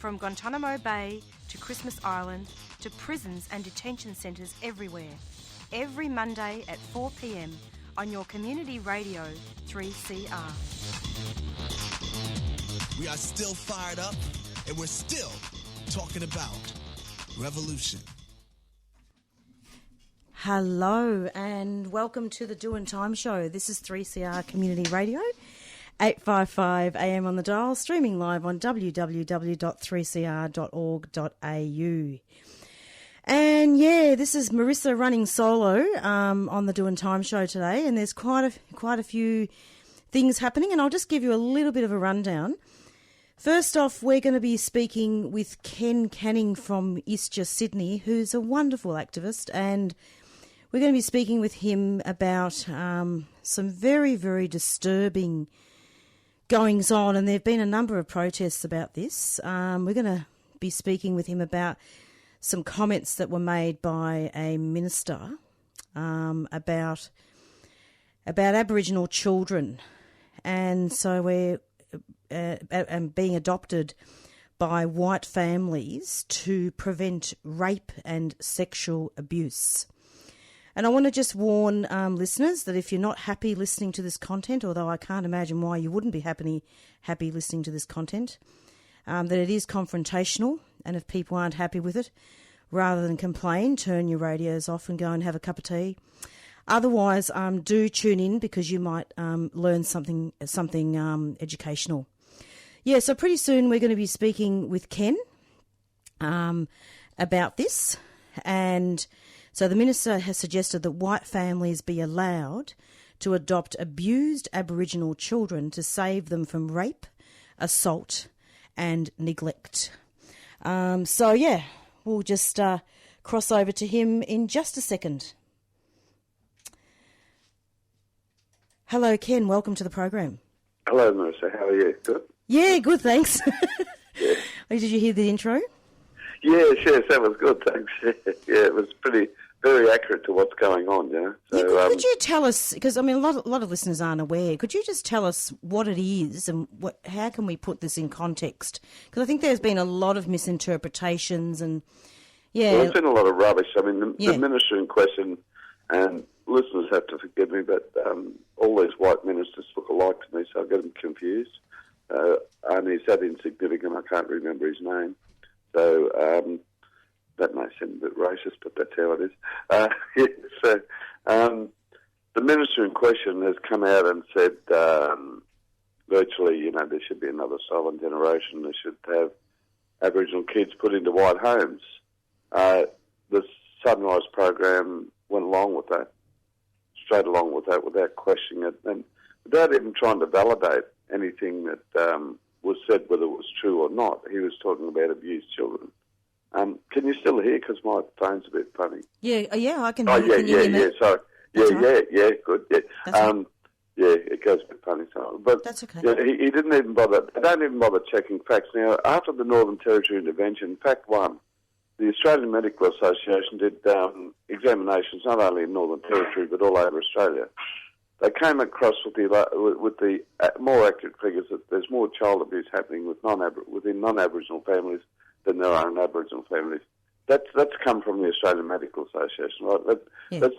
From Guantanamo Bay to Christmas Island to prisons and detention centres everywhere. Every Monday at 4 p.m. on your community radio 3CR. We are still fired up and we're still talking about revolution. Hello and welcome to the Doing Time Show. This is 3CR Community Radio, 855 AM on the dial, streaming live on www.3cr.org.au. And yeah, this is Marisa running solo on the Doing Time Show today, and there's quite a few things happening, and I'll just give you a little bit of a rundown. First off, we're going to be speaking with Ken Canning from Isja, Sydney, who's a wonderful activist, and we're going to be speaking with him about some very, very disturbing goings on, and there have been a number of protests about this. We're going to be speaking with him about some comments that were made by a minister about Aboriginal children, and so we're being adopted by white families to prevent rape and sexual abuse. And I want to just warn listeners that if you're not happy listening to this content, although I can't imagine why you wouldn't be happy listening to this content, that it is confrontational, and if people aren't happy with it, rather than complain, turn your radios off and go and have a cup of tea. Otherwise, do tune in because you might learn something educational. Yeah, so pretty soon we're going to be speaking with Ken about this, and so the Minister has suggested that white families be allowed to adopt abused Aboriginal children to save them from rape, assault and neglect. So yeah, we'll just cross over to him in just a second. Hello, Ken. Welcome to the program. Hello, Marisa. How are you? Good? Yeah, good, thanks. Yeah. Did you hear the intro? Yes, that was good, thanks. Yeah, it was very accurate to what's going on, you know. So, could you tell us, because, I mean, a lot of listeners aren't aware, could you just tell us what it is and how can we put this in context? Because I think there's been a lot of misinterpretations and, yeah. Well, there's been a lot of rubbish. I mean, the minister in question, and listeners have to forgive me, but all these white ministers look alike to me, so I get them confused. And he's that insignificant, I can't remember his name. So that may seem a bit racist, but that's how it is. So the minister in question has come out and said virtually, you know, there should be another silent generation. They should have Aboriginal kids put into white homes. The Sunrise program went along with that, straight along with that, without questioning it, and without even trying to validate anything that was said, whether it was true or not. He was talking about abused children. Can you still hear? Because my phone's a bit funny. Yeah, I can hear. Oh, yeah. Sorry. Yeah, good. Yeah, it goes a bit funny. So, but that's okay. Yeah, he didn't even bother. They don't even bother checking facts. Now, after the Northern Territory intervention, fact one, the Australian Medical Association did examinations not only in Northern Territory but all over Australia. They came across with the more accurate figures that there's more child abuse happening within non-Aboriginal families than there are in Aboriginal families. That's come from the Australian Medical Association, right? Let's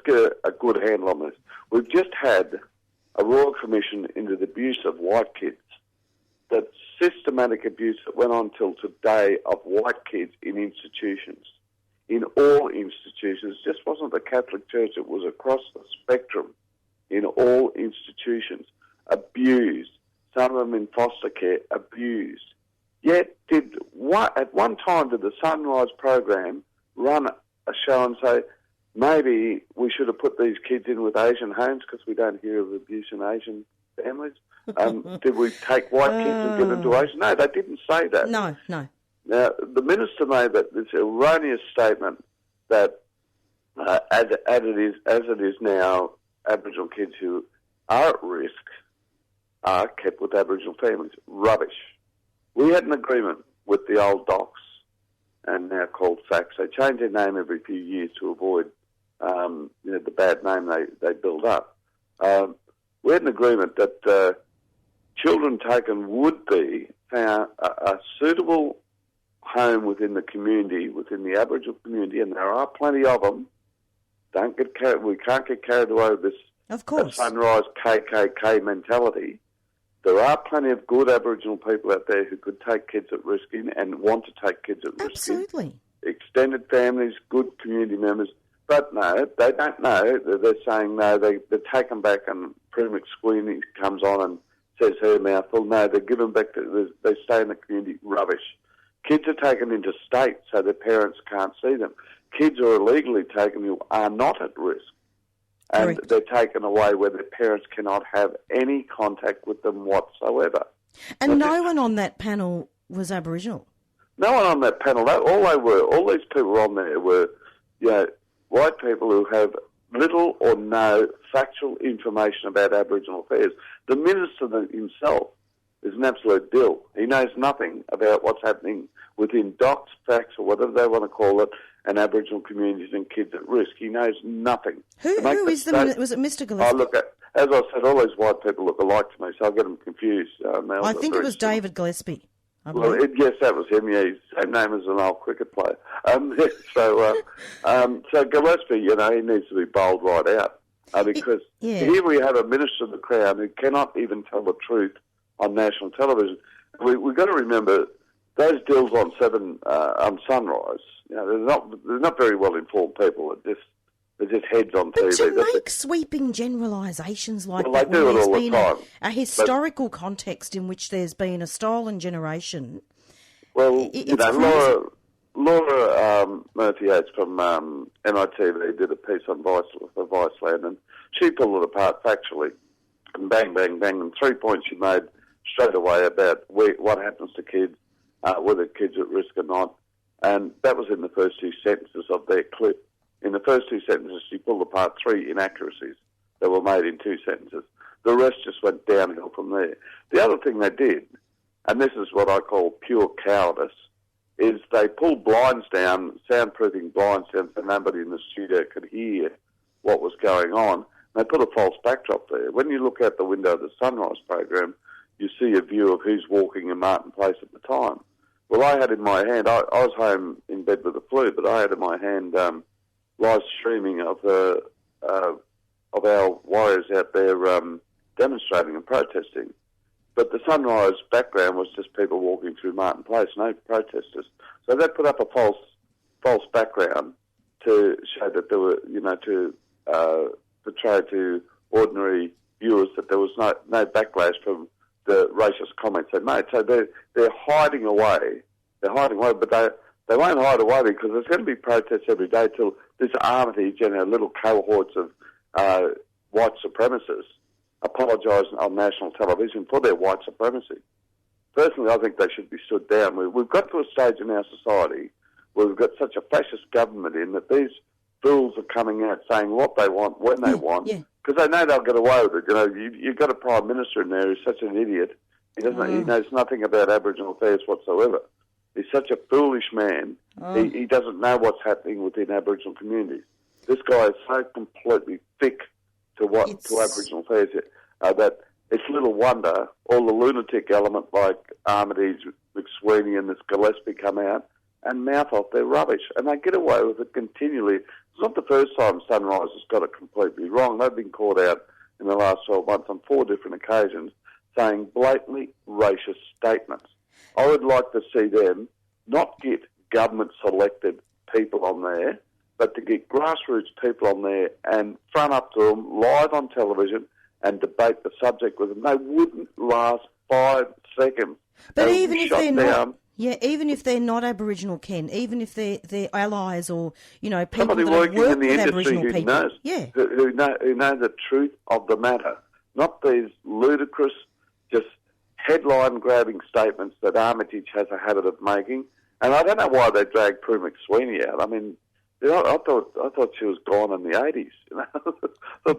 get a good handle on this. We've just had a Royal Commission into the abuse of white kids. That systematic abuse that went on till today of white kids in institutions, in all institutions. It just wasn't the Catholic Church; it was across the spectrum. In all institutions, abused, some of them in foster care, abused. Yet, at one time did the Sunrise program run a show and say, maybe we should have put these kids in with Asian homes because we don't hear of abuse in Asian families? Did we take white kids and give them to Asian? No, they didn't say that. No. Now, the minister made this erroneous statement that as it is now, Aboriginal kids who are at risk are kept with Aboriginal families. Rubbish. We had an agreement with the old docs, and now called facts. They change their name every few years to avoid the bad name they build up. We had an agreement that children taken would be found a suitable home within the community, within the Aboriginal community, and there are plenty of them. We can't get carried away with this of course. Sunrise KKK mentality. There are plenty of good Aboriginal people out there who could take kids at risk in and want to take kids at risk in. Absolutely. Extended families, good community members. But no, they don't know. They're saying no, they're taken back and Prue McSweeney comes on and says her mouthful. No, they're given back they stay in the community. Rubbish. Kids are taken into state so their parents can't see them. Kids are illegally taken who are not at risk. And Correct. They're taken away where their parents cannot have any contact with them whatsoever. And no one on that panel was Aboriginal. No one on that panel. All these people on there were, white people who have little or no factual information about Aboriginal affairs. The minister himself is an absolute dill. He knows nothing about what's happening within docs, facts, or whatever they want to call it, and Aboriginal communities and kids at risk. He knows nothing. Who is the minister? Was it Mr. Gillespie? Oh, look, as I said, all these white people look alike to me, so I get them confused. I think it was David Gillespie. Well, yes, that was him. Yeah, he's the same name as an old cricket player. So Gillespie, he needs to be bowled right out because here we have a minister of the Crown who cannot even tell the truth on national television. We've got to remember those deals on Sunrise. They're not very well informed people. They're just heads on TV. But to make sweeping generalisations like that, they do when it all there's the been time. a historical context in which there's been a stolen generation. Well, it's crazy. Laura Murphy-Yates from NITV did a piece on Viceland, and she pulled it apart factually. And bang, bang, bang, and 3 points she made straight away about what happens to kids, whether kids are at risk or not. And that was in the first two sentences of their clip. In the first two sentences, she pulled apart 3 inaccuracies that were made in 2 sentences. The rest just went downhill from there. The other thing they did, and this is what I call pure cowardice, is they pulled blinds down, soundproofing blinds down so nobody in the studio could hear what was going on. They put a false backdrop there. When you look out the window of the Sunrise program, you see a view of who's walking in Martin Place at the time. Well, I had in my hand, I was home in bed with the flu, but I had in my hand live streaming of our warriors out there demonstrating and protesting. But the Sunrise background was just people walking through Martin Place, no protesters. So they put up a false background to show that there were, to portray to ordinary viewers that there was no backlash from the racist comments they made. So they're hiding away. They're hiding away, but they won't hide away because there's going to be protests every day till this Armitage and little cohorts of white supremacists apologise on national television for their white supremacy. Personally, I think they should be stood down. We've got to a stage in our society where we've got such a fascist government in that these fools are coming out saying what they want, when they want, because they know they'll get away with it. You've got a Prime Minister in there who's such an idiot. He knows nothing about Aboriginal affairs whatsoever. He's such a foolish man. He doesn't know what's happening within Aboriginal communities. This guy is so completely thick to Aboriginal affairs that it's little wonder all the lunatic element like Armitage, McSweeney and this Gillespie come out and mouth off their rubbish. And they get away with it continually. It's not the first time Sunrise has got it completely wrong. They've been caught out in the last 12 months on 4 different occasions saying blatantly racist statements. I would like to see them not get government-selected people on there, but to get grassroots people on there and front up to them live on television and debate the subject with them. They wouldn't last 5 seconds. But even if they're not, even if they're not Aboriginal, Ken, even if they're allies or people somebody that working work in the with industry Aboriginal who people, knows, who know the truth of the matter, not these ludicrous, just headline-grabbing statements that Armitage has a habit of making. And I don't know why they dragged Prue McSweeney out. I mean, I thought she was gone in the 80s. I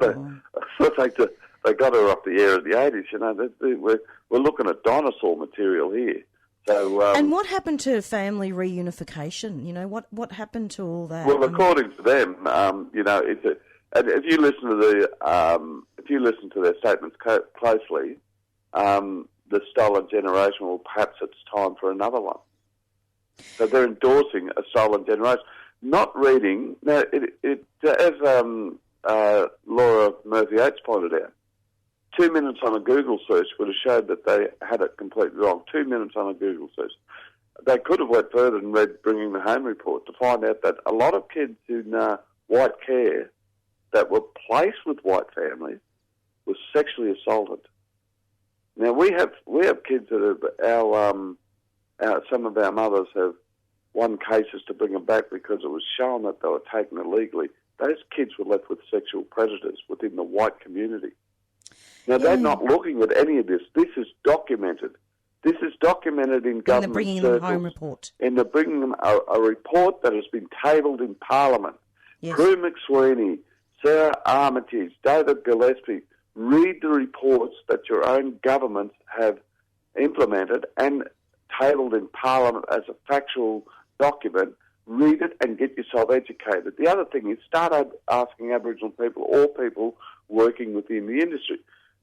thought they got her off the air in the 80s. We're looking at dinosaur material here. So, and what happened to family reunification? What happened to all that? Well, according to them, and if you listen to their statements closely, the stolen generation, well, perhaps it's time for another one. So they're endorsing a stolen generation. Not reading, now, as Laura Murphy-Oates pointed out, 2 minutes on a Google search would have showed that they had it completely wrong. 2 minutes on a Google search. They could have went further and read Bringing the Home Report to find out that a lot of kids in white care that were placed with white families were sexually assaulted. Now we have kids that have some of our mothers have won cases to bring them back because it was shown that they were taken illegally. Those kids were left with sexual predators within the white community. Now they're not looking at any of this. This is documented. This is documented in government the Bringing circles. Them Home report. In the Bringing Them a report that has been tabled in Parliament. Yes. Prue McSweeney, Sarah Armitage, David Gillespie, read the reports that your own governments have implemented and tabled in Parliament as a factual document. Read it and get yourself educated. The other thing is start asking Aboriginal people or people working within the industry.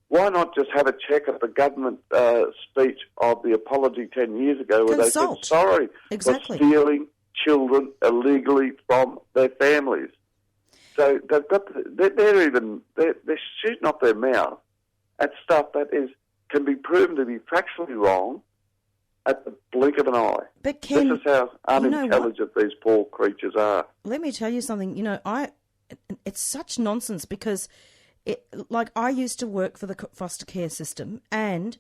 Why not just have a check at the government speech of the apology 10 years ago where they said sorry for stealing children illegally from their families? So they've got they're shooting off their mouth at stuff that can be proven to be factually wrong at the blink of an eye. But Ken, this is how unintelligent these poor creatures are. Let me tell you something. It's such nonsense because I used to work for the foster care system, and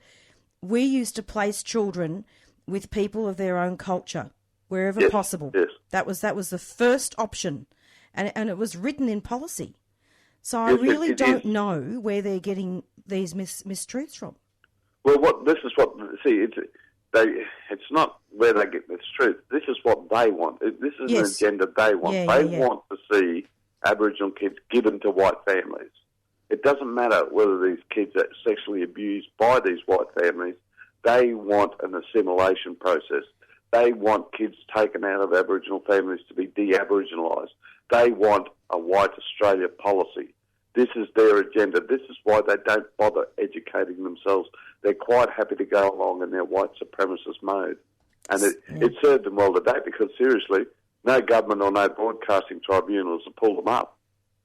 we used to place children with people of their own culture wherever possible. Yes. That was the first option, and it was written in policy. So I really don't know where they're getting these mistruths from. Well, it's not where they get this truth. This is what they want. This is an agenda they want. They want to see Aboriginal kids given to white families. It doesn't matter whether these kids are sexually abused by these white families. They want an assimilation process. They want kids taken out of Aboriginal families to be de-Aboriginalised. They want a white Australia policy. This is their agenda. This is why they don't bother educating themselves. They're quite happy to go along in their white supremacist mode. And it served them well today because, seriously, no government or no broadcasting tribunals have pulled them up.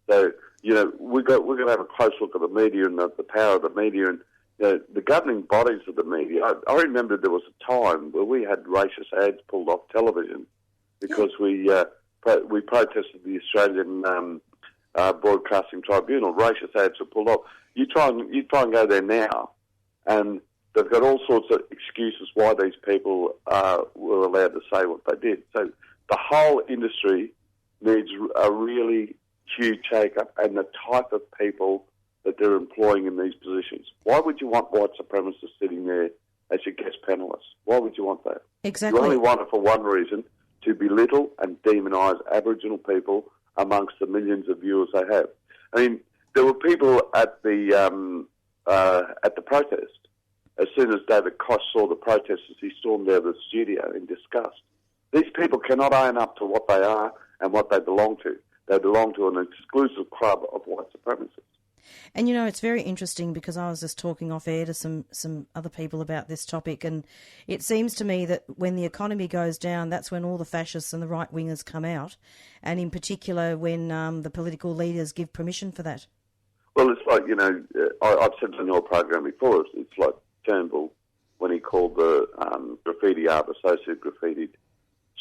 So, we're going to have a close look at the media and the power of the media and the governing bodies of the media. I remember there was a time where we had racist ads pulled off television because we protested the Australian Broadcasting Tribunal. Racist ads were pulled off. You try and go there now, and they've got all sorts of excuses why these people were allowed to say what they did. So the whole industry needs a really huge shake-up, and the type of people that they're employing in these positions. Why would you want white supremacists sitting there as your guest panellists? Why would you want that? Exactly. You only want it for one reason, to belittle and demonise Aboriginal people amongst the millions of viewers they have. I mean, there were people at the protest. As soon as David Koch saw the protesters, he stormed out of the studio in disgust. These people cannot own up to what they are and what they belong to. They belong to an exclusive club of white supremacists. And, it's very interesting because I was just talking off air to some other people about this topic, and it seems to me that when the economy goes down, that's when all the fascists and the right-wingers come out, and in particular when the political leaders give permission for that. Well, it's like, I've said on your program before, it's like Turnbull when he called the graffiti artists, those who graffitied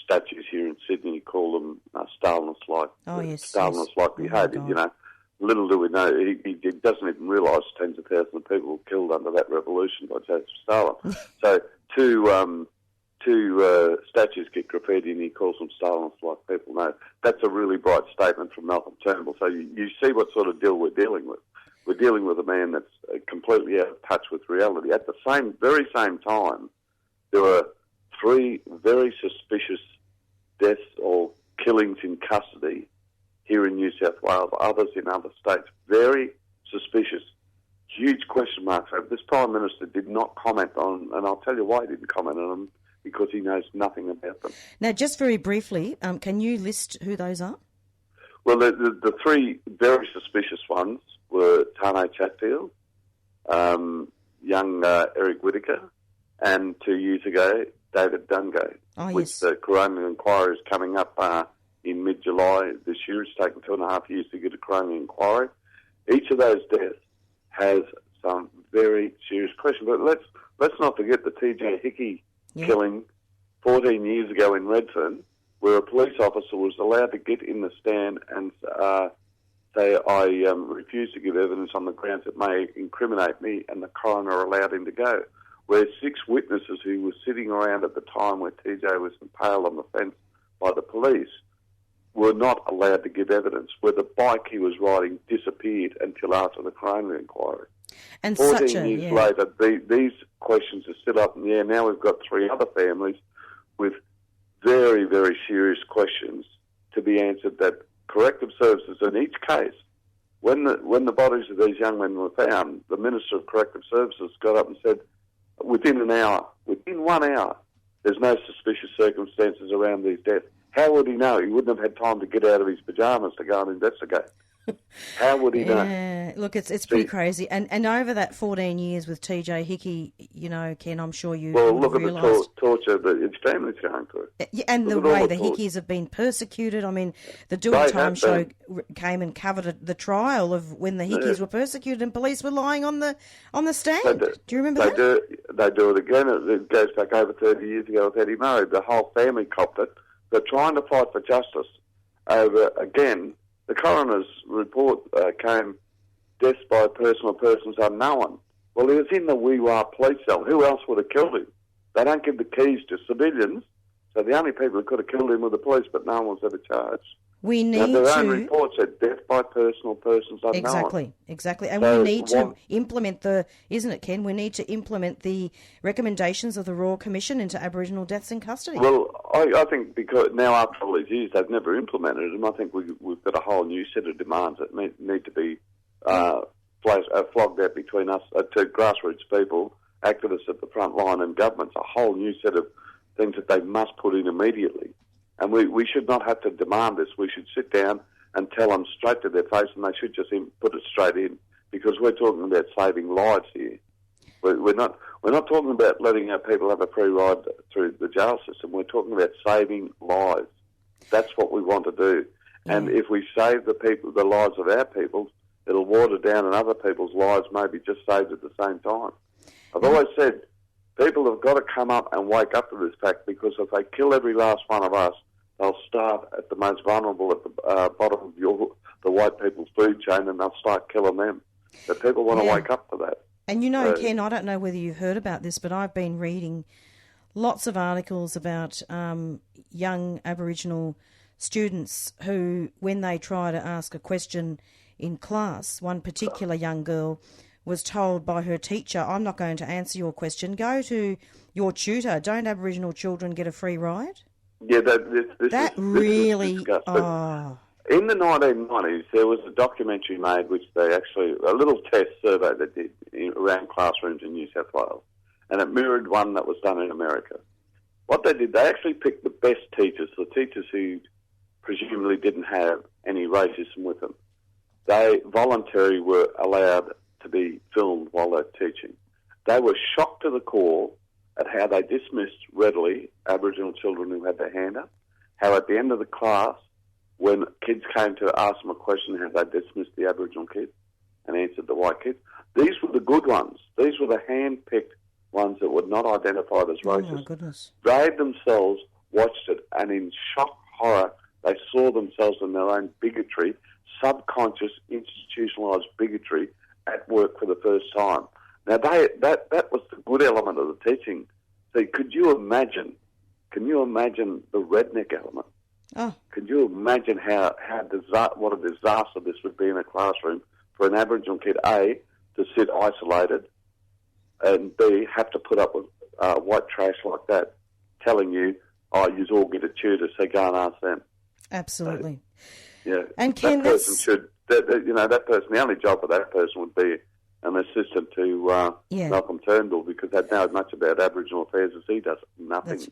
statues here in Sydney, he called them Stalinist-like, Stalinist-like behaviour, Little do we know, he doesn't even realise tens of thousands of people were killed under that revolution by Joseph Stalin. So two statues get graffiti and he calls them Stalinist-like people. No, that's a really bright statement from Malcolm Turnbull. So you see what sort of deal we're dealing with. We're dealing with a man that's completely out of touch with reality. At the very same time, there were 3 very suspicious deaths or killings in custody here in New South Wales, others in other states. Very suspicious. Huge question marks over. This Prime Minister did not comment on, and I'll tell you why he didn't comment on them, because he knows nothing about them. Now, just very briefly, can you list who those are? Well, the 3 very suspicious ones were Tane Chatfield, young Eric Whittaker, and 2 years ago, David Dungay, which the coronial inquiry is coming up in mid-July this year. It's taken 2.5 years to get a coronial inquiry. Each of those deaths has some very serious questions. But let's not forget the TJ Hickey killing 14 years ago in Redfern, where a police officer was allowed to get in the stand and say, I refuse to give evidence on the grounds it may incriminate me, and the coroner allowed him to go. Where 6 witnesses who were sitting around at the time where TJ was impaled on the fence by the police were not allowed to give evidence, where the bike he was riding disappeared until after the coroner inquiry. And 14 years later, these questions are still up in the air. Now we've got 3 other families with very, very serious questions to be answered, that corrective services in each case, when the bodies of these young men were found, the Minister of Corrective Services got up and said, within 1 hour, there's no suspicious circumstances around these deaths. How would he know? He wouldn't have had time to get out of his pyjamas to go and investigate. How would he know? Yeah, look, it's pretty crazy. And over that 14 years with TJ Hickey, you know, Ken, I'm sure you look at realised... the torture that his family's going through. And the way the Hickeys have been persecuted. I mean, the Doing Time show came and covered the trial of when the Hickeys were persecuted and police were lying on the stand. Do you remember that? They do it again. It goes back over 30 years ago with Eddie Murray. The whole family copped it. They're trying to fight for justice over, again, the coroner's report came, deaths by personal persons unknown. Well, he was in the Wee-Waa police cell. Who else would have killed him? They don't give the keys to civilians, so the only people who could have killed him were the police, but no one was ever charged. We need their own report said death by personal persons unknown. Exactly. And so we need to implement isn't it, Ken? We need to implement the recommendations of the Royal Commission into Aboriginal deaths in custody. Well, I think because now after all these years they've never implemented them, I think we've got a whole new set of demands that need to be flogged out between us, to grassroots people, activists at the front line and governments, a whole new set of things that they must put in immediately. And we should not have to demand this. We should sit down and tell them straight to their face, and they should just put it straight in, because we're talking about saving lives here. We're not talking about letting our people have a free ride through the jail system. We're talking about saving lives. That's what we want to do. Yeah. And if we save the lives of our people, it'll water down, and other people's lives may be just saved at the same time. I've always said people have got to come up and wake up to this fact, because if they kill every last one of us, they'll start at the most vulnerable at the bottom of the white people's food chain, and they'll start killing them. So people want to wake up to that. And you know, Ken, I don't know whether you've heard about this, but I've been reading lots of articles about young Aboriginal students who, when they try to ask a question in class, one particular young girl was told by her teacher, I'm not going to answer your question, go to your tutor. Don't Aboriginal children get a free ride? Yeah, this really... is disgusting. In the 1990s, there was a documentary made, which they actually, a little test survey they did around classrooms in New South Wales, and it mirrored one that was done in America. What they did, they actually picked the best teachers, the teachers who presumably didn't have any racism with them. They voluntarily were allowed to be filmed while they're teaching. They were shocked to the core at how they dismissed readily Aboriginal children who had their hand up, how at the end of the class, when kids came to ask them a question, how they dismissed the Aboriginal kids and answered the white kids. These were the good ones. These were the hand-picked ones that were not identified as racist. Oh, my goodness. They themselves watched it, and in shock horror, they saw themselves in their own bigotry, subconscious, institutionalised bigotry at work for the first time. Now, that was the good element of the teaching. See, can you imagine the redneck element? Oh. Could you imagine what a disaster this would be in a classroom for an Aboriginal kid, A, to sit isolated, and B, have to put up with white trash like that, telling you, you all get a tutor, so go and ask them. Absolutely. So, yeah. And Ken, that person the only job for that person would be an assistant to Malcolm Turnbull, because they'd know as much about Aboriginal affairs as he does. Nothing.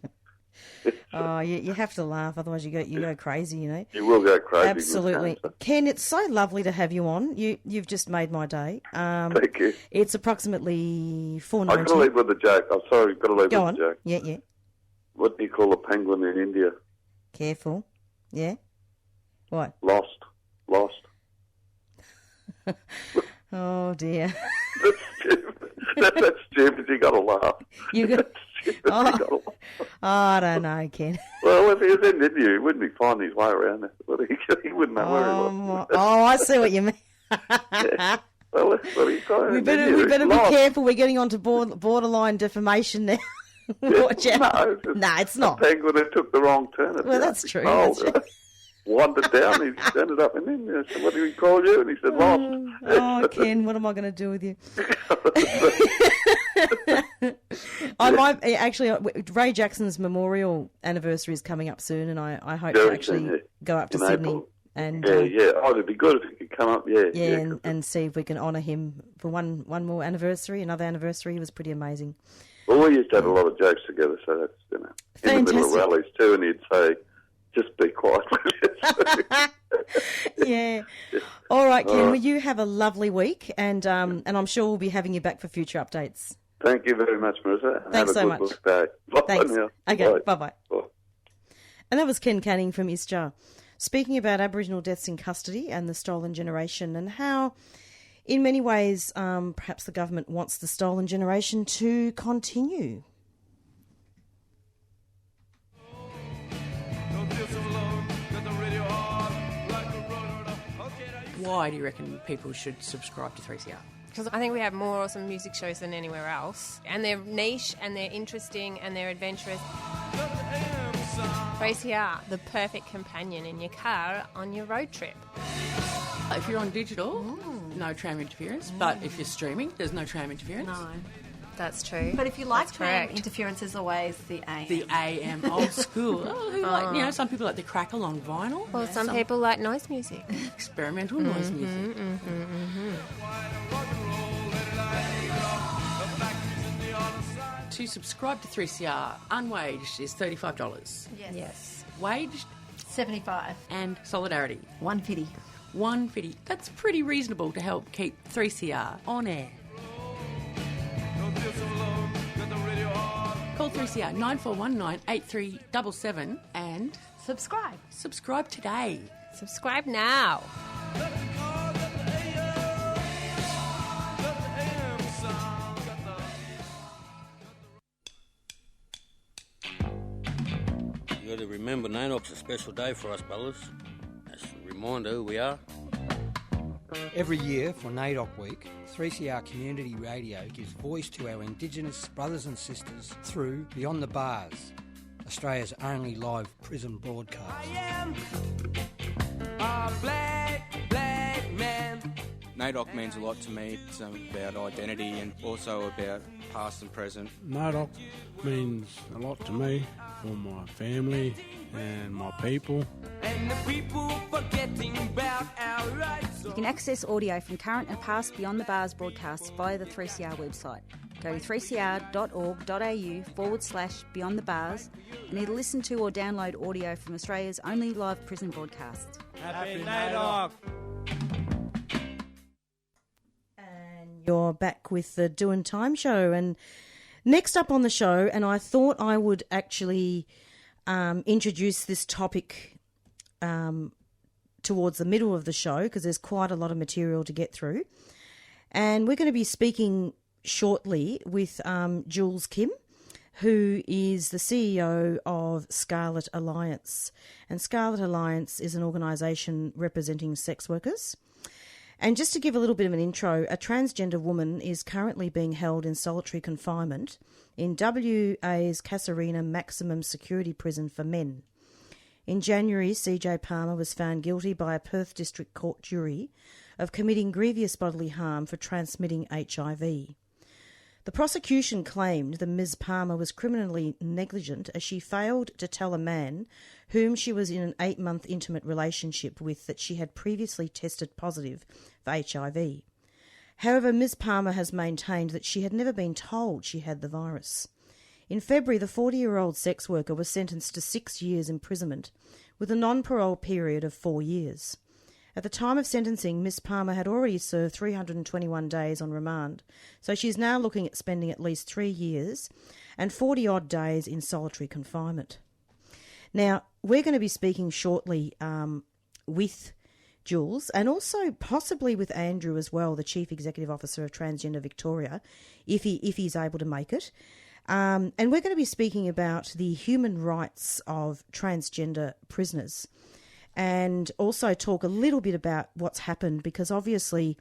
Oh, you have to laugh, otherwise you go crazy, you know. You will go crazy. Absolutely. Ken, it's so lovely to have you on. You've just made my day. Thank you. It's approximately 4:90. I've got to leave with a joke. I'm sorry, I've got to leave Go with on. a joke. Yeah. What do you call a penguin in India? Careful. Yeah? What? Lost. Oh, dear. That's stupid. That's stupid. You got to laugh. You got... Oh, I don't know, Ken. Well, if he was in India, he wouldn't be finding his way around it. He wouldn't know where he was. Oh, I see what you mean. Yeah. Well, that's what he's saying. We better be careful. We're getting onto borderline defamation now. Watch out. No, it's not. A penguin that took the wrong turn. Well, that's true. Wandered down. He ended up in India. So what do we call you? And he said, lost. Oh, Ken, what am I going to do with you? I might actually. Ray Jackson's memorial anniversary is coming up soon, and I hope to actually go up to Sydney. April. And yeah. Oh, it'd be good if he could come up. Yeah. And see if we can honour him for one more anniversary, another anniversary. He was pretty amazing. Well, we used to have a lot of jokes together, so that's in the middle of rallies too, and he'd say, "Just be quiet." Yeah. All right, Ken. Well, you have a lovely week, and I'm sure we'll be having you back for future updates. Thank you very much, Marisa. Thanks so much. Bye. Thanks. Now. Okay. Bye. Bye. And that was Ken Canning from Isja, speaking about Aboriginal deaths in custody and the stolen generation, and how, in many ways, perhaps the government wants the stolen generation to continue. Why do you reckon people should subscribe to 3CR? Because I think we have more awesome music shows than anywhere else. And they're niche, and they're interesting, and they're adventurous. 3CR, the perfect companion in your car on your road trip. If you're on digital, no tram interference. But if you're streaming, there's no tram interference. No. That's true. But if you like That's tram correct. interference, is always the AM. The AM, old school. Some people like the crackle on vinyl. Well, some people like noise music. Experimental noise music. To subscribe to 3CR, unwaged is $35. Yes. Waged, 75. and solidarity, $150. $150. That's pretty reasonable to help keep 3CR on air. Call 3CR 9419 8377 and Subscribe today. Subscribe now. You got to remember, NAIDOC's a special day for us, brothers. That's a reminder who we are. Every year for NAIDOC Week, 3CR Community Radio gives voice to our Indigenous brothers and sisters through Beyond the Bars, Australia's only live prison broadcast. I am a black man. NAIDOC means a lot to me. It's about identity and also about past and present. NAIDOC means a lot to me, for my family and my people. And the people forgetting about our rights. You can access audio from current and past Beyond the Bars broadcasts via the 3CR website. Go to 3cr.org.au/Beyond the Bars and either listen to or download audio from Australia's only live prison broadcast. Happy NAIDOC! And you're back with the Doing Time show. And next up on the show, and I thought I would actually introduce this topic towards the middle of the show because there's quite a lot of material to get through. And we're going to be speaking shortly with Jules Kim, who is the CEO of Scarlet Alliance. And Scarlet Alliance is an organisation representing sex workers. And just to give a little bit of an intro, a transgender woman is currently being held in solitary confinement in WA's Casuarina maximum security prison for men. In January, CJ Palmer was found guilty by a Perth District Court jury of committing grievous bodily harm for transmitting HIV. The prosecution claimed that Ms. Palmer was criminally negligent as she failed to tell a man whom she was in an 8-month intimate relationship with that she had previously tested positive for HIV. However, Ms. Palmer has maintained that she had never been told she had the virus. In February, the 40-year-old sex worker was sentenced to 6 years imprisonment with a non-parole period of 4 years. At the time of sentencing, Ms Palmer had already served 321 days on remand, so she's now looking at spending at least 3 years and 40-odd days in solitary confinement. Now, we're going to be speaking shortly with Jules and also possibly with Andrew as well, the Chief Executive Officer of Transgender Victoria, if he's able to make it. And we're going to be speaking about the human rights of transgender prisoners and also talk a little bit about what's happened, because obviously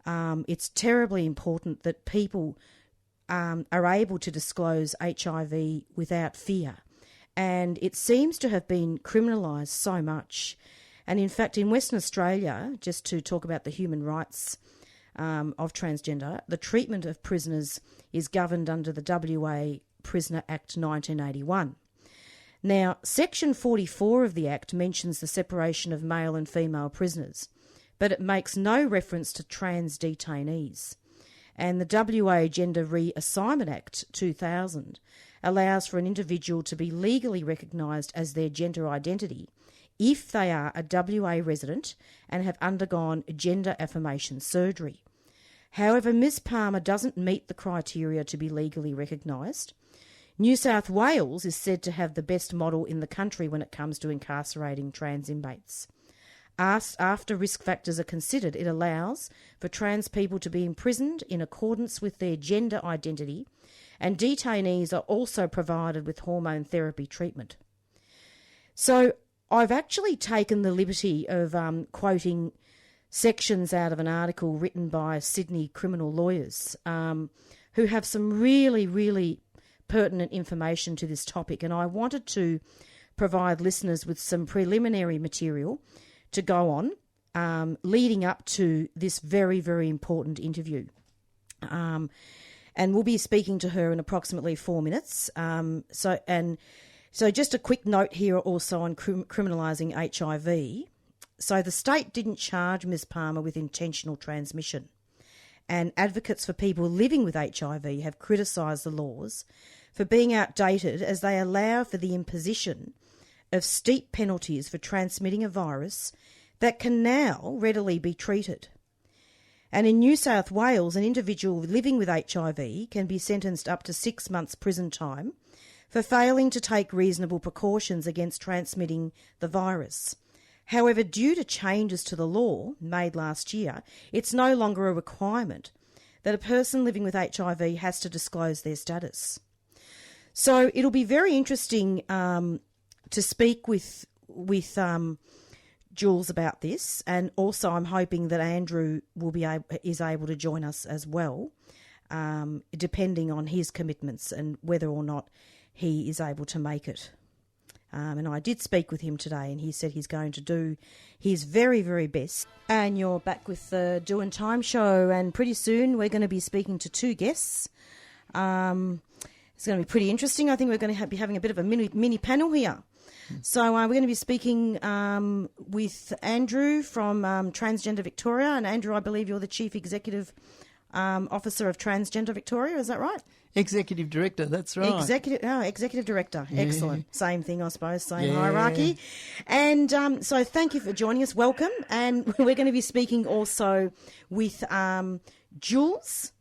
it's terribly important that people are able to disclose HIV without fear. And it seems to have been criminalised so much. And in fact, in Western Australia, just to talk about the human rights of transgender, the treatment of prisoners is governed under the WA Prisoner Act 1981. Now, Section 44 of the Act mentions the separation of male and female prisoners, but it makes no reference to trans detainees. And the WA Gender Reassignment Act 2000 allows for an individual to be legally recognised as their gender identity if they are a WA resident and have undergone gender affirmation surgery. However, Ms Palmer doesn't meet the criteria to be legally recognised. New South Wales is said to have the best model in the country when it comes to incarcerating trans inmates. After risk factors are considered, it allows for trans people to be imprisoned in accordance with their gender identity, and detainees are also provided with hormone therapy treatment. So I've actually taken the liberty of quoting sections out of an article written by Sydney criminal lawyers who have some really, really pertinent information to this topic, and I wanted to provide listeners with some preliminary material to go on leading up to this very, very important interview. And we'll be speaking to her in approximately 4 minutes. So just a quick note here also on criminalising HIV. So the state didn't charge Ms Palmer with intentional transmission, and advocates for people living with HIV have criticised the laws for being outdated, as they allow for the imposition of steep penalties for transmitting a virus that can now readily be treated. And in New South Wales, an individual living with HIV can be sentenced up to 6 months prison time for failing to take reasonable precautions against transmitting the virus. However, due to changes to the law made last year, it's no longer a requirement that a person living with HIV has to disclose their status. So it'll be very interesting to speak with Jules about this, and also I'm hoping that Andrew is able to join us as well, depending on his commitments and whether or not he is able to make it. And I did speak with him today, and he said he's going to do his very, very best. And you're back with the Doing Time show, and pretty soon we're going to be speaking to 2 guests. It's going to be pretty interesting. I think we're going to be having a bit of a mini panel here. So we're going to be speaking with Andrew from Transgender Victoria. And Andrew, I believe you're the Chief Executive Officer of Transgender Victoria, is that right? Executive Director, that's right. Executive Director. Yeah. Excellent. Same thing, I suppose, same hierarchy. And so thank you for joining us. Welcome. And we're going to be speaking also with Jules.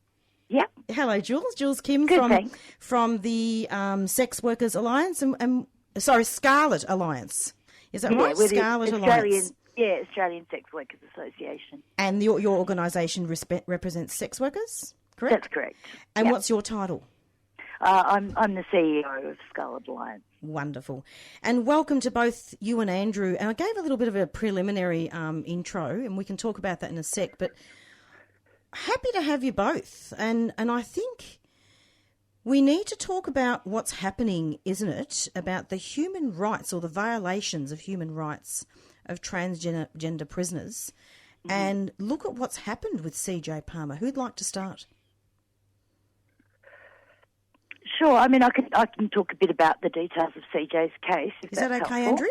Yeah. Hello, Jules. Jules Kim Good, from the Sex Workers Alliance and Scarlet Alliance. Is that right? Scarlet Alliance. Yeah, Australian Sex Workers Association. And your organisation represents sex workers, correct? That's correct. And what's your title? I'm the CEO of Scarlet Alliance. Wonderful. And welcome to both you and Andrew. And I gave a little bit of a preliminary intro, and we can talk about that in a sec, but happy to have you both. And I think we need to talk about what's happening, isn't it, about the human rights or the violations of human rights of transgender prisoners, and look at what's happened with CJ Palmer. Who'd like to start? Sure. I mean, I can talk a bit about the details of CJ's case. Is that okay, helpful. Andrew?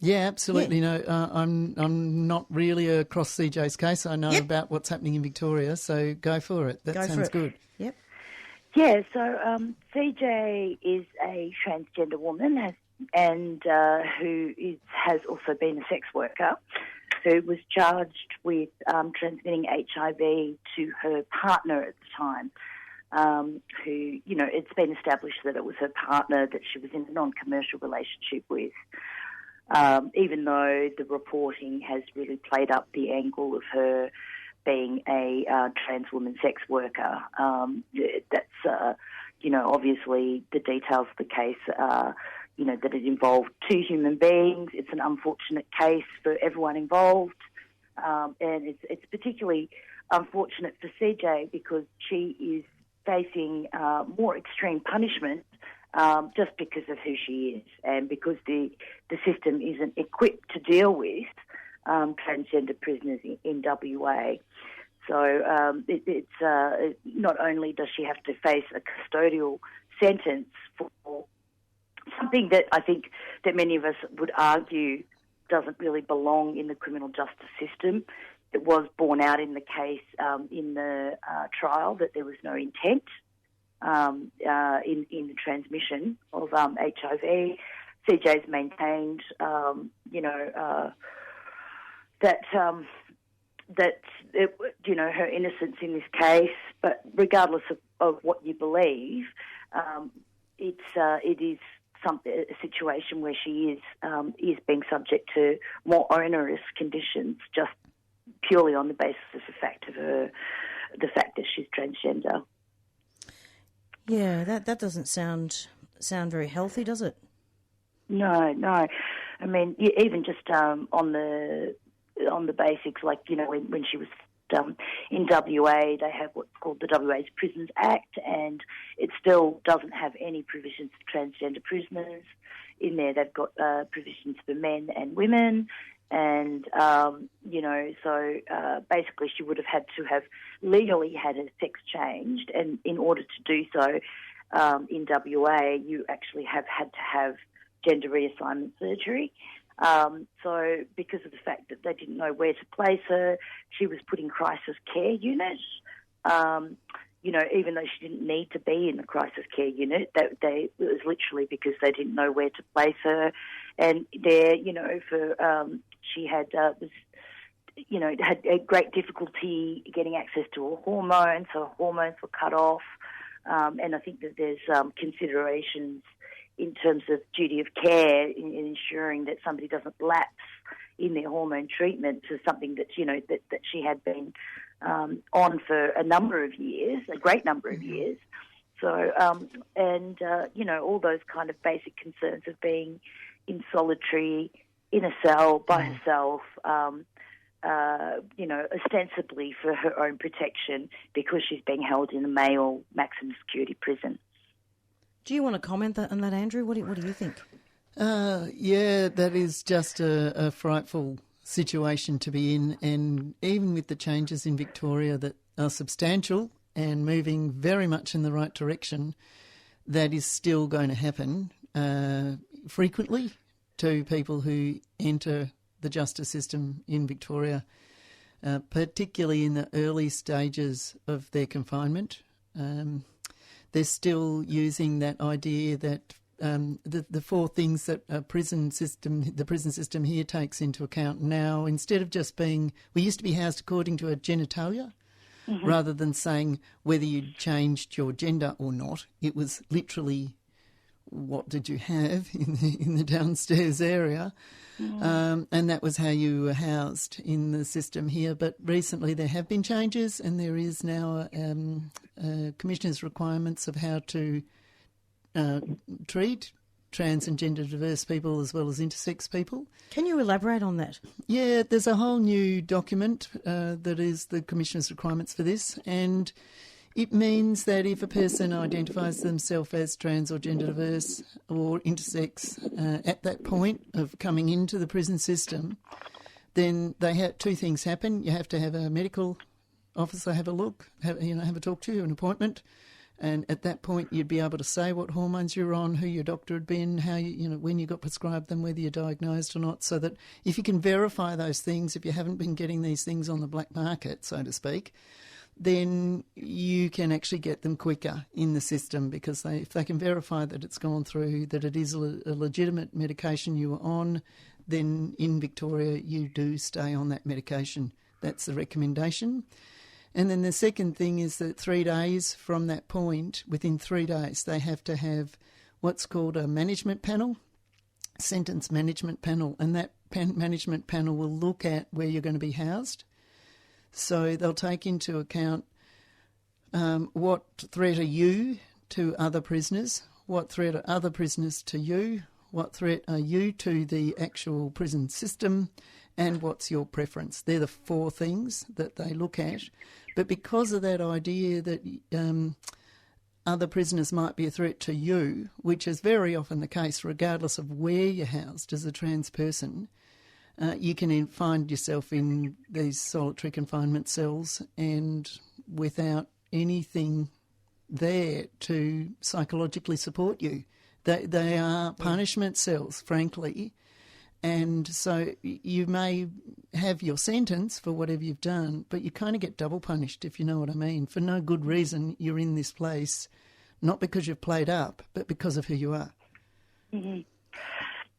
Yeah, absolutely. Yeah. No, I'm not really across CJ's case. I know about what's happening in Victoria, so go for it. That sounds good. Yep. Yeah, so CJ is a transgender woman who has also been a sex worker who was charged with transmitting HIV to her partner at the time, who, it's been established that it was her partner that she was in a non-commercial relationship with, even though the reporting has really played up the angle of her being a trans woman sex worker. That's, obviously the details of the case are, that it involved two human beings. It's an unfortunate case for everyone involved. And it's particularly unfortunate for CJ because she is facing more extreme punishment just because of who she is and because the system isn't equipped to deal with transgender prisoners in WA. So it's not only does she have to face a custodial sentence for something that I think that many of us would argue doesn't really belong in the criminal justice system. It was borne out in the case in the trial that there was no intent in the transmission of HIV. CJ's maintained, that her innocence in this case, but regardless of what you believe, it is a situation where she is being subject to more onerous conditions just purely on the basis of the fact that she's transgender. Yeah, that doesn't sound very healthy, does it? No. I mean, even just on the basics, like when she was in WA, they have what's called the WA's Prisons Act, and it still doesn't have any provisions for transgender prisoners in there. They've got provisions for men and women, and so basically she would have had to have legally had her sex changed, and in order to do so in WA, you actually have had to have gender reassignment surgery. So because of the fact that they didn't know where to place her, she was put in crisis care unit. Even though she didn't need to be in the crisis care unit, it was literally because they didn't know where to place her. And there, she had had a great difficulty getting access to her hormones, so her hormones were cut off. And I think that there's considerations in terms of duty of care in ensuring that somebody doesn't lapse in their hormone treatment to something that that she had been on for a number of years, a great number of years. So all those kind of basic concerns of being in solitary in a cell by herself, ostensibly for her own protection because she's being held in a male maximum security prison. Do you want to comment on that, Andrew? What do you think? Yeah, that is just a frightful situation to be in, and even with the changes in Victoria that are substantial and moving very much in the right direction, that is still going to happen frequently to people who enter the justice system in Victoria, particularly in the early stages of their confinement. They're still using that idea that the four things that the prison system here takes into account now, instead of just being, we used to be housed according to a genitalia, rather than saying whether you'd changed your gender or not. It was literally, what did you have in the downstairs area? And that was how you were housed in the system here. But recently there have been changes, and there is now Commissioner's requirements of how to treat trans and gender diverse people as well as intersex people. Can you elaborate on that? Yeah, there's a whole new document that is the Commissioner's requirements for this, and it means that if a person identifies themselves as trans or gender diverse or intersex at that point of coming into the prison system, then they have two things happen. You have to have a medical officer have a look, have a talk to you, an appointment, and at that point you'd be able to say what hormones you're on, who your doctor had been, how when you got prescribed them, whether you're diagnosed or not, so that if you can verify those things, if you haven't been getting these things on the black market, so to speak, then you can actually get them quicker in the system, because if they can verify that it's gone through, that it is a legitimate medication you were on, then in Victoria you do stay on that medication. That's the recommendation. And then the second thing is that 3 days from that point, within 3 days, they have to have what's called a management panel, sentence management panel, and that management panel will look at where you're going to be housed. So they'll take into account what threat are you to other prisoners, what threat are other prisoners to you, what threat are you to the actual prison system, and what's your preference. They're the 4 things that they look at. But because of that idea that other prisoners might be a threat to you, which is very often the case regardless of where you're housed as a trans person, you can find yourself in these solitary confinement cells and without anything there to psychologically support you. They are punishment cells, frankly. And so you may have your sentence for whatever you've done, but you kind of get double punished, if you know what I mean. For no good reason, you're in this place, not because you've played up, but because of who you are. Mm-hmm.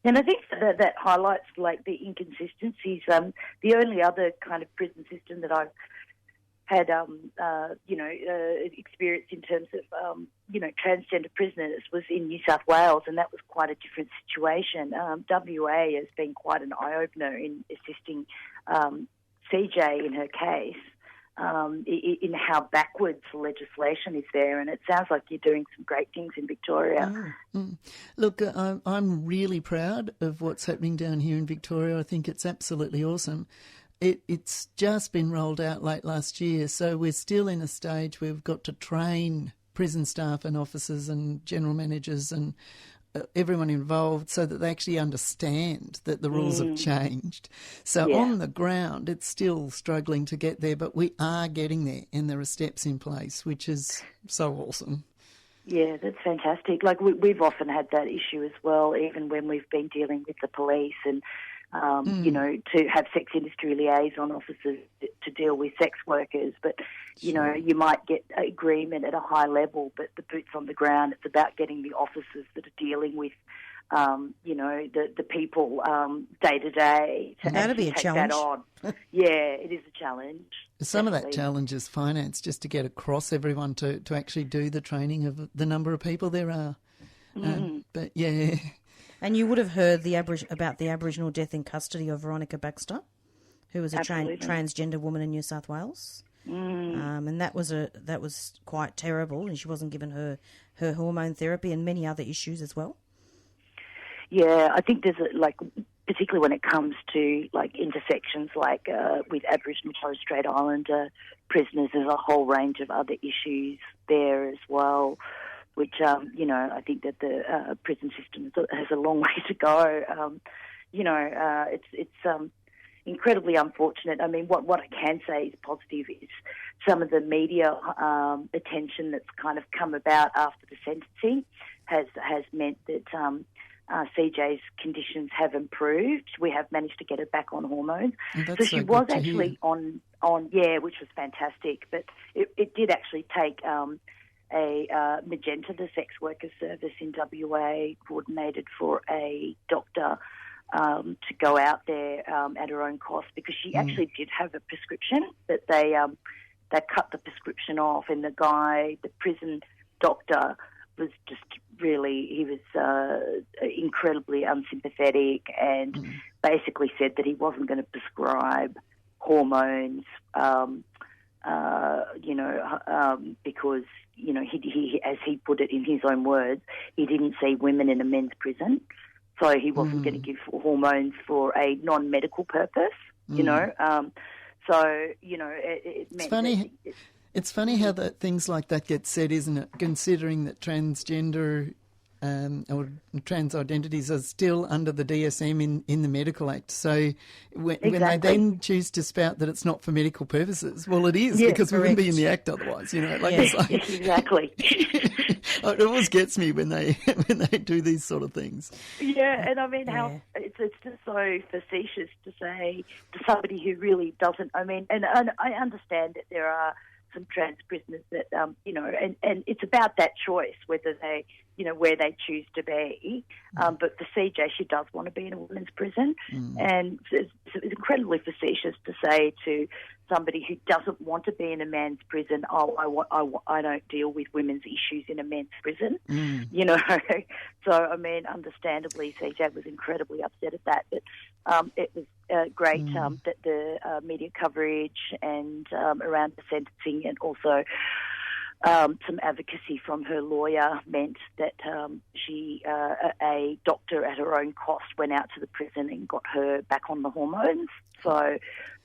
And I think that highlights like the inconsistencies. The only other kind of prison system that I've had, experience in terms of, transgender prisoners was in New South Wales, and that was quite a different situation. WA has been quite an eye-opener in assisting CJ in her case, in how backwards the legislation is there, and it sounds like you're doing some great things in Victoria. Look, I'm really proud of what's happening down here in Victoria. I think it's absolutely awesome. It's just been rolled out late last year, so we're still in a stage where we've got to train prison staff and officers and general managers and everyone involved so that they actually understand that the rules have changed. So on the ground, it's still struggling to get there, but we are getting there, and there are steps in place, which is so awesome. Yeah, that's fantastic. Like we've often had that issue as well, even when we've been dealing with the police and to have sex industry liaison officers to deal with sex workers. But, you might get agreement at a high level, but the boots on the ground, it's about getting the officers that are dealing with, the people day to day to That'd be a take challenge. that on. Yeah, it is a challenge. Some of that challenge is finance, just to get across everyone to actually do the training of the number of people there are. But, yeah... And you would have heard about the Aboriginal death in custody of Veronica Baxter, who was a transgender woman in New South Wales. And that was quite terrible, and she wasn't given her hormone therapy and many other issues as well. Yeah, I think there's particularly when it comes to intersections with Aboriginal and Torres Strait Islander prisoners, there's a whole range of other issues there as well, which, I think that the prison system has a long way to go. It's incredibly unfortunate. I mean, what I can say is positive is some of the media attention that's kind of come about after the sentencing has meant that CJ's conditions have improved. We have managed to get her back on hormones. So she was actually on, which was fantastic. But it did actually take... Magenta, the sex worker service in WA, coordinated for a doctor to go out there at her own cost, because she actually did have a prescription, but they cut the prescription off, and the prison doctor was just he was incredibly unsympathetic and basically said that he wasn't going to prescribe hormones, because he, as he put it in his own words, he didn't see women in a men's prison, so he wasn't going to give hormones for a non-medical purpose. It meant funny. It's funny how things like that get said, isn't it? Considering that transgender or trans identities are still under the DSM in the Medical Act. So when they then choose to spout that it's not for medical purposes, well, it is, because we wouldn't be in the Act otherwise. Exactly. It always gets me when they do these sort of things. Yeah, and I mean how it's just so facetious to say to somebody who really doesn't. I mean, and I understand that there are some trans prisoners that, and it's about that choice, whether they, where they choose to be. But for CJ, she does want to be in a women's prison. And it's incredibly facetious to say to somebody who doesn't want to be in a man's prison, I don't deal with women's issues in a men's prison, So, I mean, understandably, CJ was incredibly upset at that. But it was great that the media coverage and around the sentencing, and also some advocacy from her lawyer, meant that a doctor at her own cost went out to the prison and got her back on the hormones. So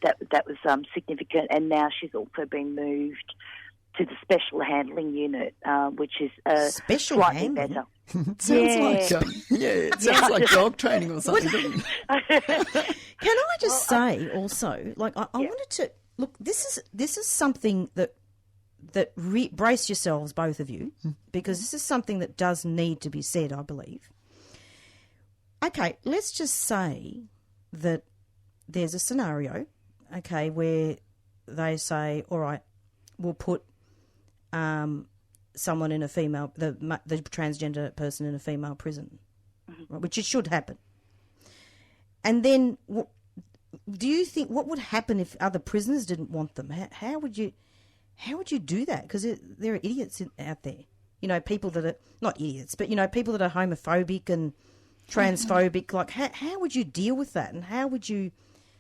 that was significant. And now she's also been moved to the special handling unit, which is special slightly handling? better. It sounds like dog training or something. Can I just say also, like, I wanted to look. This is something that brace yourselves, both of you, because this is something that does need to be said, I believe. Okay, let's just say that there's a scenario, okay, where they say, all right, we'll put someone in a female, the transgender person in a female prison, right, which it should happen. And then, do you think what would happen if other prisoners didn't want them? How would you do that? Because there are idiots out there, people that are not idiots, but people that are homophobic and transphobic. Like, how would you deal with that, and how would you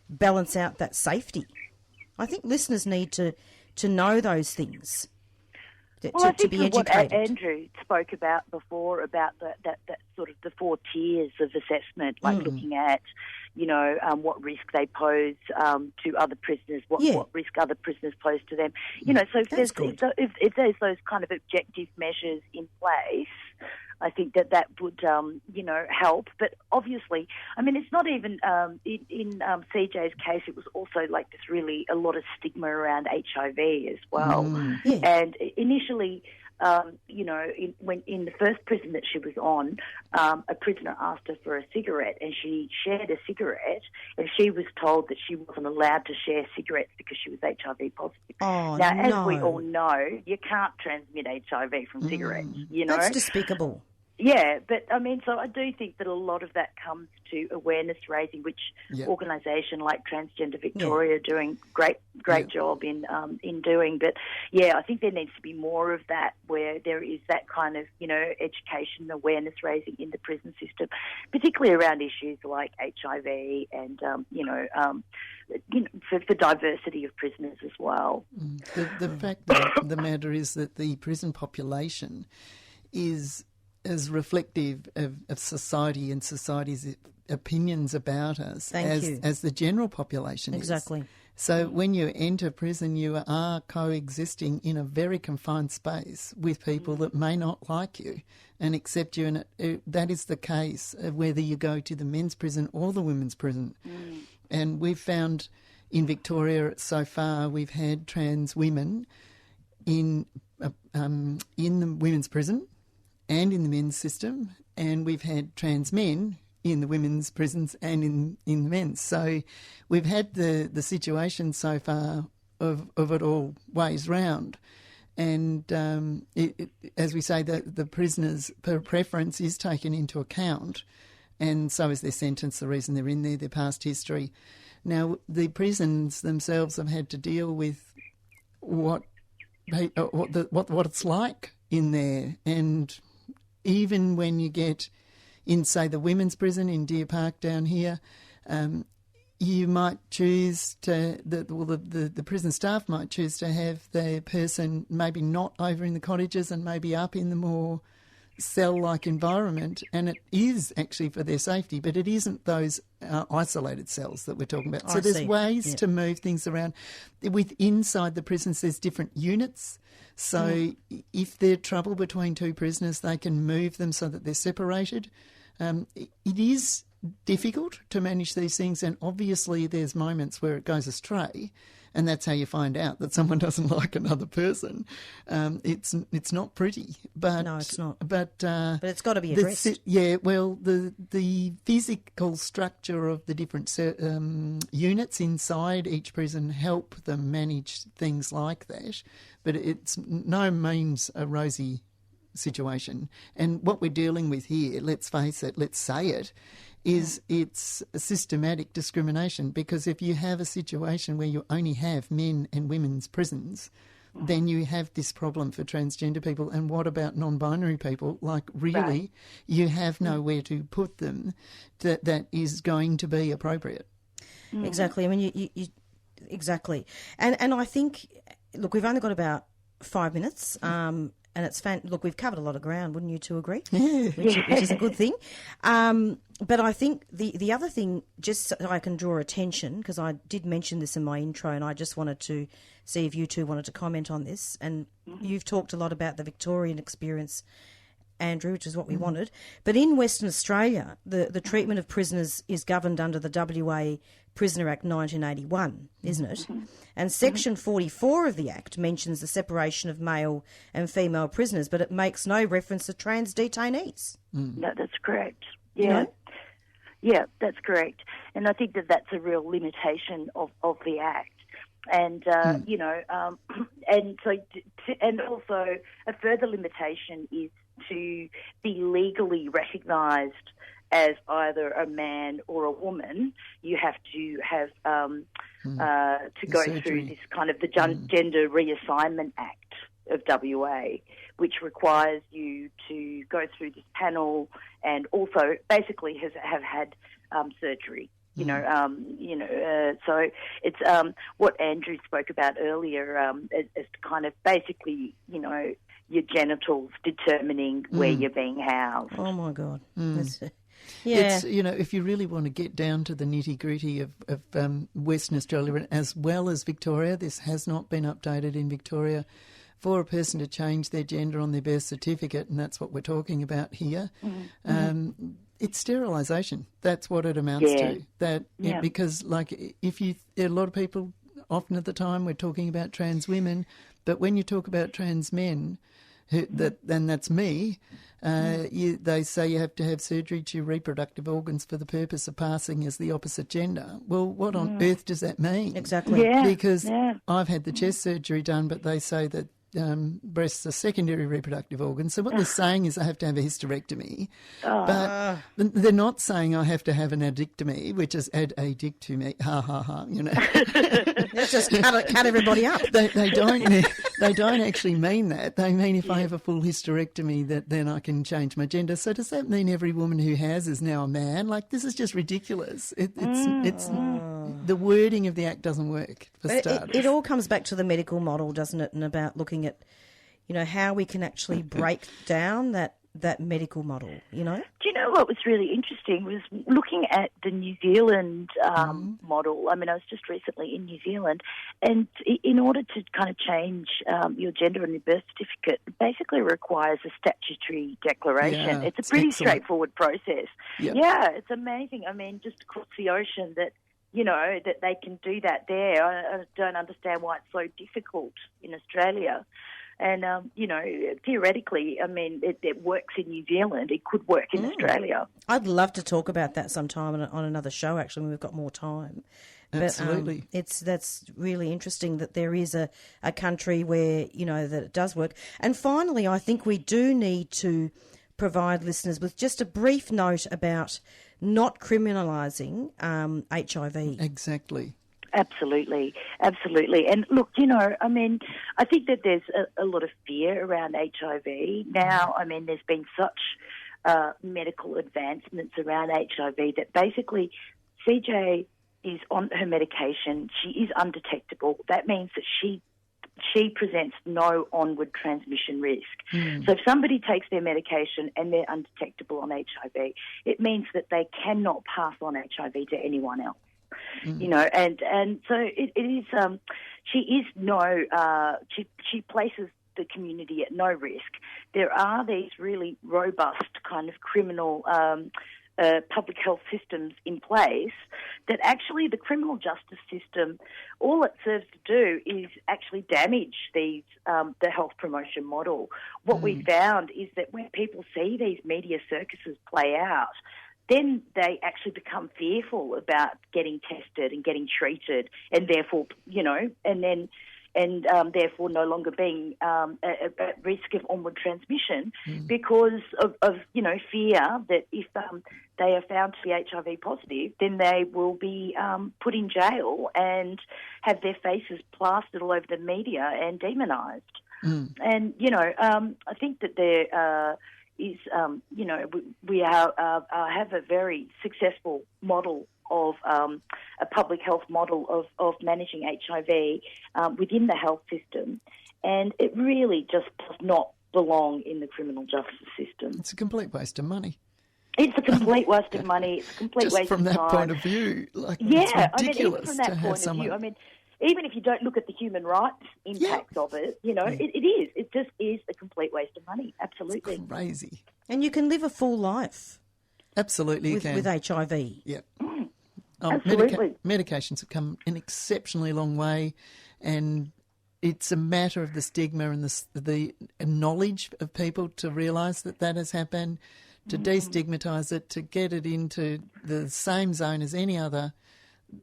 balance out that safety? I think listeners need to know those things. I think be educated. What Andrew spoke about before, about that sort of the 4 tiers of assessment, like looking at, what risk they pose to other prisoners, what risk other prisoners pose to them. So if there's those kind of objective measures in place, I think that would, help. But obviously, I mean, it's not even, in CJ's case, it was also like there's really a lot of stigma around HIV as well. And initially, in the first prison that she was on, a prisoner asked her for a cigarette, and she shared a cigarette, and she was told that she wasn't allowed to share cigarettes because she was HIV positive. As we all know, you can't transmit HIV from cigarettes. That's despicable. Yeah, but I mean, so I do think that a lot of that comes to awareness raising, which organisation like Transgender Victoria are doing great job in doing. But yeah, I think there needs to be more of that, where there is that kind of education, awareness raising in the prison system, particularly around issues like HIV and for diversity of prisoners as well. The fact of the matter is that the prison population is as reflective of society and society's opinions about us as the general population is. Exactly. So when you enter prison, you are coexisting in a very confined space with people that may not like you and accept you. And that is the case whether you go to the men's prison or the women's prison. And we've found in Victoria so far, we've had trans women in the women's prison and in the men's system, and we've had trans men in the women's prisons and in the men's. So we've had the situation so far of it all ways round. And as we say, the prisoners' preference is taken into account, and so is their sentence, the reason they're in there, their past history. Now, the prisons themselves have had to deal with what it's like in there, and even when you get in, say, the women's prison in Deer Park down here, you might choose to, the prison staff might choose to have the person maybe not over in the cottages and maybe up in the more cell-like environment, and it is actually for their safety, but it isn't those isolated cells that we're talking about. So there's ways to move things around. Inside the prisons, there's different units. So if there's trouble between two prisoners, they can move them so that they're separated. It is difficult to manage these things, and obviously there's moments where it goes astray, and that's how you find out that someone doesn't like another person. It's not pretty, but no, it's not. But it's got to be addressed. The physical structure of the different units inside each prison help them manage things like that, but it's no means a rosy situation. And what we're dealing with here, let's face it, let's say it, is it's a systematic discrimination, because if you have a situation where you only have men and women's prisons, then you have this problem for transgender people. And what about non-binary people? Like, really, you have nowhere to put them that is going to be appropriate. Exactly. I mean, you exactly. And I think, look, we've only got about 5 minutes, and it's look, we've covered a lot of ground, wouldn't you two agree? Yeah. Which is a good thing. But I think the other thing, just so I can draw attention, because I did mention this in my intro, and I just wanted to see if you two wanted to comment on this. And you've talked a lot about the Victorian experience, Andrew, which is what we wanted. But in Western Australia, the treatment of prisoners is governed under the WA Prisoner Act 1981, isn't it? And Section 44 of the Act mentions the separation of male and female prisoners, but it makes no reference to trans detainees. No, that's correct. Yeah. You know? Yeah, that's correct. And I think that that's a real limitation of the Act. And, and so, and also a further limitation is to be legally recognised as either a man or a woman. You have to have to go through this kind of the Gender Reassignment Act of WA, which requires you to go through this panel and also basically have had surgery. So it's what Andrew spoke about earlier as kind of basically, your genitals determining where you're being housed. Oh my God. Yeah. It's, if you really want to get down to the nitty-gritty of Western Australia as well as Victoria, this has not been updated in Victoria, for a person to change their gender on their birth certificate, and that's what we're talking about here, it's sterilisation. That's what it amounts to. Because, like, a lot of people, often at the time, we're talking about trans women, but when you talk about trans men, and that's me, they say you have to have surgery to reproductive organs for the purpose of passing as the opposite gender. Well, what on earth does that mean? Exactly. Because I've had the chest surgery done, but they say that breasts are secondary reproductive organs. So what they're saying is I have to have a hysterectomy. But they're not saying I have to have an addictomy, which is add a dick to me. Ha, ha, ha, Let's just cut everybody up. They don't actually mean that. They mean if I have a full hysterectomy, that then I can change my gender. So does that mean every woman who has is now a man? Like, this is just ridiculous. It's the wording of the Act doesn't work, for starters. It all comes back to the medical model, doesn't it, and about looking at, how we can actually break down that medical model, Do you know what was really interesting was looking at the New Zealand model. I mean, I was just recently in New Zealand, and in order to kind of change your gender on your birth certificate, it basically requires a statutory declaration. Yeah, it's a pretty straightforward process. Yep. Yeah, it's amazing. I mean, just across the ocean that, that they can do that there. I don't understand why it's so difficult in Australia. And, theoretically, I mean, it works in New Zealand. It could work in Australia. I'd love to talk about that sometime on another show, actually, when we've got more time. Absolutely. But that's really interesting that there is a country where, that it does work. And finally, I think we do need to provide listeners with just a brief note about not criminalising HIV. Exactly. Absolutely. And look, I mean, I think that there's a lot of fear around HIV now. I mean, there's been such medical advancements around HIV that basically CJ is on her medication. She is undetectable. That means that she presents no onward transmission risk. So if somebody takes their medication and they're undetectable on HIV, it means that they cannot pass on HIV to anyone else. And so it is. She is she places the community at no risk. There are these really robust kind of criminal public health systems in place, that actually the criminal justice system, all it serves to do is actually damage the health promotion model. What we found is that when people see these media circuses play out, then they actually become fearful about getting tested and getting treated, and therefore, therefore no longer being at risk of onward transmission because of fear that if they are found to be HIV positive, then they will be put in jail and have their faces plastered all over the media and demonised. And, I think that there is, we have a very successful model of a public health model of managing HIV within the health system, and it really just does not belong in the criminal justice system. It's a complete waste of money. It's a complete waste of money. It's a complete waste of time. Just from that point of view, it's ridiculous even from that point of view. Even if you don't look at the human rights impact of it, it is. It just is a complete waste of money. Absolutely. It's crazy. And you can live a full life. Absolutely, you can. With HIV. Yeah. Absolutely. Medications have come an exceptionally long way, and it's a matter of the stigma and the knowledge of people to realise that has happened, to destigmatise it, to get it into the same zone as any other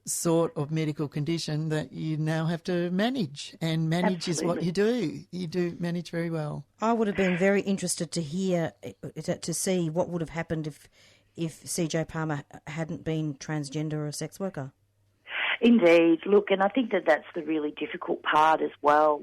sort of medical condition that you now have to manage, and manage is what you do. You do manage very well. I would have been very interested to hear, to see what would have happened if CJ Palmer hadn't been transgender or a sex worker. Indeed. Look, and I think that's the really difficult part as well.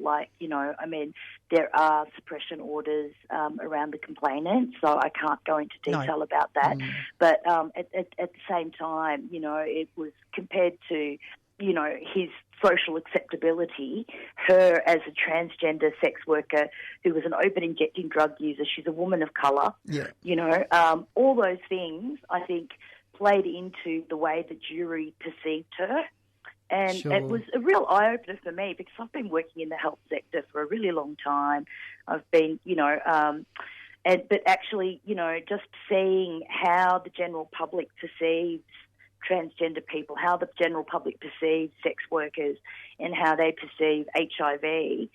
There are suppression orders around the complainant, so I can't go into detail about that. But at the same time, it was compared to, his social acceptability, her as a transgender sex worker who was an open injecting drug user. She's a woman of colour. Yeah. All those things, I think, played into the way the jury perceived her. And it was a real eye-opener for me because I've been working in the health sector for a really long time. I've been, but actually, just seeing how the general public perceives transgender people, how the general public perceives sex workers and how they perceive HIV,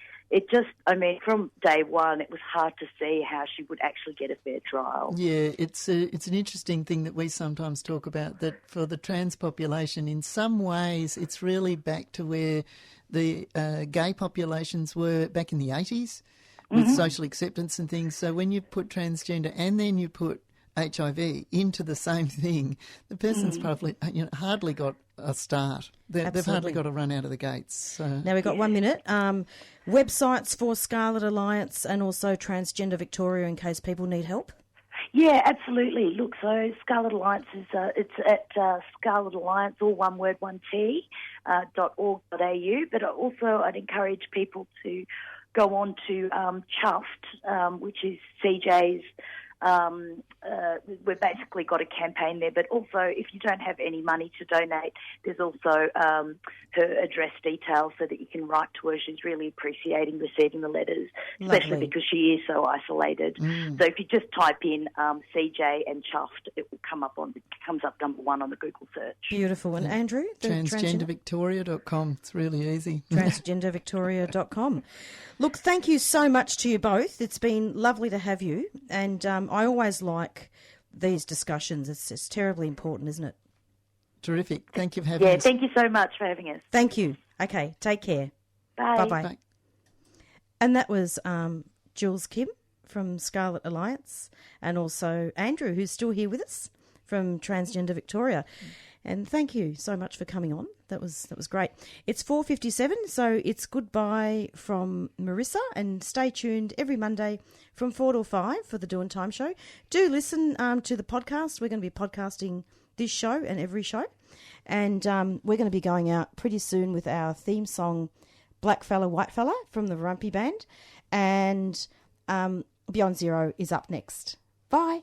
from day one, it was hard to see how she would actually get a fair trial. Yeah, it's an interesting thing that we sometimes talk about, that for the trans population, in some ways, it's really back to where the gay populations were back in the 80s with social acceptance and things. So when you put transgender and then you put HIV into the same thing, the person's probably hardly got a start. They've hardly got a run out of the gates. So. Now we've got 1 minute. Websites for Scarlet Alliance and also Transgender Victoria in case people need help. Yeah, absolutely. Look, so Scarlet Alliance is it's at Scarlet Alliance, all one word, one T, .org.au. But also I'd encourage people to go on to Chuffed, which is CJ's. We've basically got a campaign there, but also if you don't have any money to donate, there's also her address details so that you can write to her. She's really appreciating receiving the letters, especially because she is so isolated. So if you just type in CJ and Chuffed, it will comes up number one on the Google search. Beautiful. And Andrew? Transgendervictoria.com. It's really easy. Transgendervictoria.com. Look, thank you so much to you both. It's been lovely to have you, and I always like these discussions. It's just terribly important, isn't it? Terrific. Thank you for having us. Yeah, thank you so much for having us. Thank you. Okay, take care. Bye. Bye-bye. Bye. And that was Jules Kim from Scarlet Alliance, and also Andrew, who's still here with us from Transgender Victoria. And thank you so much for coming on. That was great. It's 4:57, so it's goodbye from Marisa, and stay tuned every Monday from 4 to 5 for the Doing Time show. Do listen to the podcast. We're going to be podcasting this show and every show. And we're going to be going out pretty soon with our theme song, Black Fella, White Fella, from the Rumpy Band. And Beyond Zero is up next. Bye.